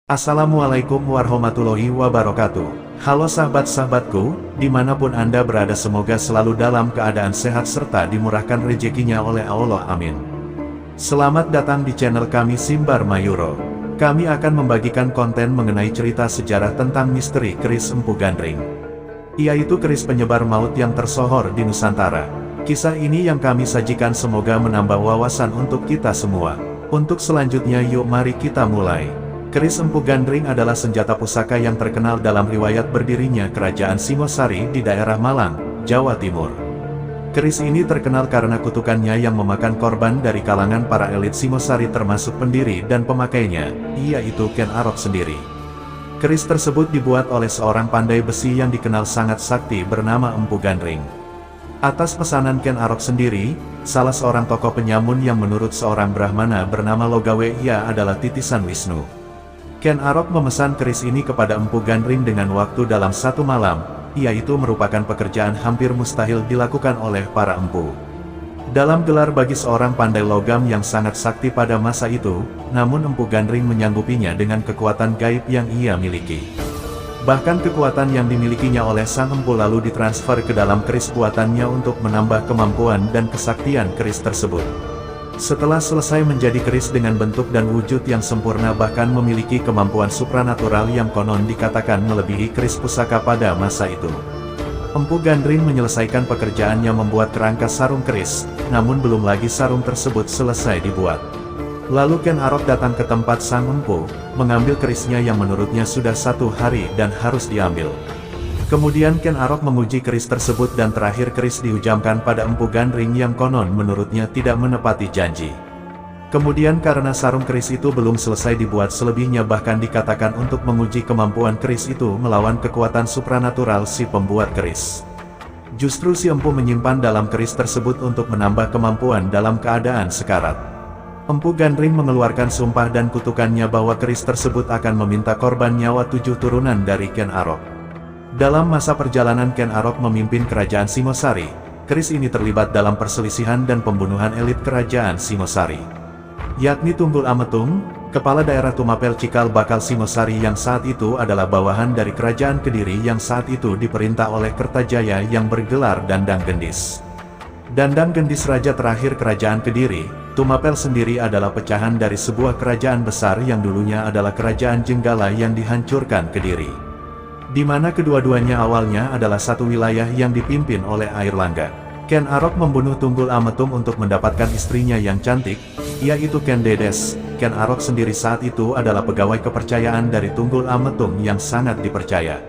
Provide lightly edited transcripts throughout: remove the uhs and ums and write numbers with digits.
Assalamualaikum warahmatullahi wabarakatuh. Halo sahabat-sahabatku, dimanapun Anda berada semoga selalu dalam keadaan sehat serta dimurahkan rezekinya oleh Allah, amin. Selamat datang di channel kami Simbar Mayuro. Kami akan membagikan konten mengenai cerita sejarah tentang misteri keris Empu Gandring. Yaitu keris penyebar maut yang tersohor di Nusantara. Kisah ini yang kami sajikan semoga menambah wawasan untuk kita semua. Untuk selanjutnya yuk mari kita mulai. Keris Empu Gandring adalah senjata pusaka yang terkenal dalam riwayat berdirinya Kerajaan Singosari di daerah Malang, Jawa Timur. Keris ini terkenal karena kutukannya yang memakan korban dari kalangan para elit Singosari termasuk pendiri dan pemakainya, yaitu Ken Arok sendiri. Keris tersebut dibuat oleh seorang pandai besi yang dikenal sangat sakti bernama Empu Gandring. Atas pesanan Ken Arok sendiri, salah seorang tokoh penyamun yang menurut seorang Brahmana bernama Logawe ia adalah titisan Wisnu. Ken Arok memesan keris ini kepada Empu Gandring dengan waktu dalam satu malam, yaitu merupakan pekerjaan hampir mustahil dilakukan oleh para empu. Dalam gelar bagi seorang pandai logam yang sangat sakti pada masa itu, namun Empu Gandring menyanggupinya dengan kekuatan gaib yang ia miliki. Bahkan kekuatan yang dimilikinya oleh sang empu lalu ditransfer ke dalam keris buatannya untuk menambah kemampuan dan kesaktian keris tersebut. Setelah selesai menjadi keris dengan bentuk dan wujud yang sempurna bahkan memiliki kemampuan supranatural yang konon dikatakan melebihi keris pusaka pada masa itu. Empu Gandring menyelesaikan pekerjaannya membuat kerangka sarung keris, namun belum lagi sarung tersebut selesai dibuat. Lalu Ken Arok datang ke tempat sang empu, mengambil kerisnya yang menurutnya sudah 1 hari dan harus diambil. Kemudian Ken Arok menguji keris tersebut dan terakhir keris dihujamkan pada Empu Gandring yang konon menurutnya tidak menepati janji. Kemudian karena sarung keris itu belum selesai dibuat selebihnya bahkan dikatakan untuk menguji kemampuan keris itu melawan kekuatan supranatural si pembuat keris. Justru si empu menyimpan dalam keris tersebut untuk menambah kemampuan dalam keadaan sekarat. Empu Gandring mengeluarkan sumpah dan kutukannya bahwa keris tersebut akan meminta korban nyawa 7 turunan dari Ken Arok. Dalam masa perjalanan Ken Arok memimpin kerajaan Singosari, keris ini terlibat dalam perselisihan dan pembunuhan elit kerajaan Singosari. Yakni Tunggul Ametung, kepala daerah Tumapel Cikal Bakal Singosari yang saat itu adalah bawahan dari kerajaan Kediri yang saat itu diperintah oleh Kertajaya yang bergelar Dandang Gendis. Dandang Gendis raja terakhir kerajaan Kediri, Tumapel sendiri adalah pecahan dari sebuah kerajaan besar yang dulunya adalah kerajaan Jenggala yang dihancurkan Kediri. Di mana kedua-duanya awalnya adalah satu wilayah yang dipimpin oleh Airlangga. Ken Arok membunuh Tunggul Ametung untuk mendapatkan istrinya yang cantik, yaitu Ken Dedes. Ken Arok sendiri saat itu adalah pegawai kepercayaan dari Tunggul Ametung yang sangat dipercaya.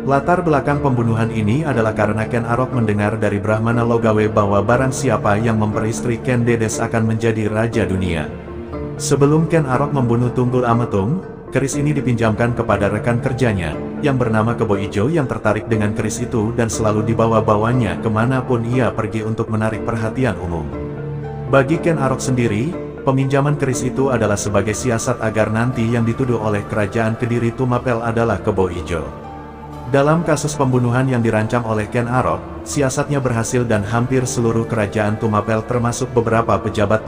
Latar belakang pembunuhan ini adalah karena Ken Arok mendengar dari Brahmana Logawe bahwa barang siapa yang memperistri Ken Dedes akan menjadi raja dunia. Sebelum Ken Arok membunuh Tunggul Ametung, keris ini dipinjamkan kepada rekan kerjanya, yang bernama Kebo Ijo yang tertarik dengan keris itu dan selalu dibawa-bawanya kemanapun ia pergi untuk menarik perhatian umum. Bagi Ken Arok sendiri, peminjaman keris itu adalah sebagai siasat agar nanti yang dituduh oleh kerajaan Kediri Tumapel adalah Kebo Ijo. Dalam kasus pembunuhan yang dirancang oleh Ken Arok, siasatnya berhasil dan hampir seluruh kerajaan Tumapel termasuk beberapa pejabat